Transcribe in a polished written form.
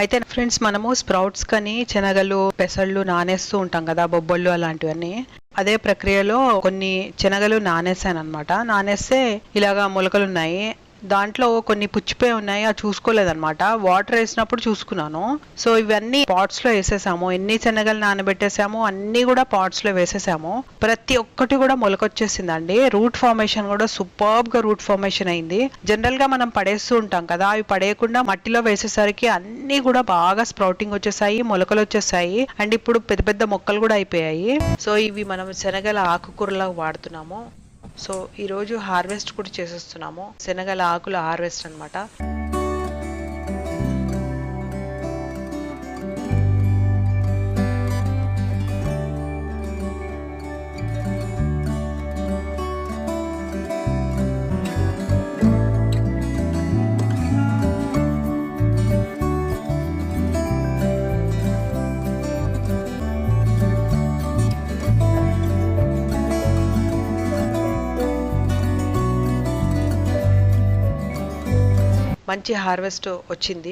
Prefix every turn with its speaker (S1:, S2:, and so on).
S1: అయితే ఫ్రెండ్స్, మనము స్ప్రౌట్స్ కని శనగలు, పెసళ్ళు నానేస్తూ ఉంటాం కదా, బొబ్బళ్ళు అలాంటివన్నీ. అదే ప్రక్రియలో కొన్ని శనగలు నానేసాను అనమాట. నానేస్తే ఇలాగా మొలకలున్నాయి. దాంట్లో కొన్ని పుచ్చిపోయి ఉన్నాయి, అది చూసుకోలేదన్నమాట. వాటర్ వేసినప్పుడు చూసుకున్నాను. సో ఇవన్నీ పాట్స్ లో వేసేసాము. ఎన్ని శనగలు నానబెట్టేసాము అన్ని కూడా పాట్స్ లో వేసేసాము. ప్రతి ఒక్కటి కూడా మొలకొచ్చేసిందండి. రూట్ ఫార్మేషన్ కూడా సూపర్బ్ గా రూట్ ఫార్మేషన్ అయింది. జనరల్ గా మనం పడేస్తూ ఉంటాం కదా, అవి పడేయకుండా మట్టిలో వేసేసరికి అన్ని కూడా బాగా స్ప్రౌటింగ్ వచ్చేసాయి, మొలకలు వచ్చేసాయి. అండ్ ఇప్పుడు పెద్ద పెద్ద మొక్కలు కూడా అయిపోయాయి. సో ఇవి మనం శనగల ఆకుకూరలాగా వాడుతున్నాము. సో ఈరోజు హార్వెస్ట్ కూడా చేసేస్తున్నాము, శనగల ఆకుల హార్వెస్ట్ అనమాట. మంచి హార్వెస్ట్ వచ్చింది.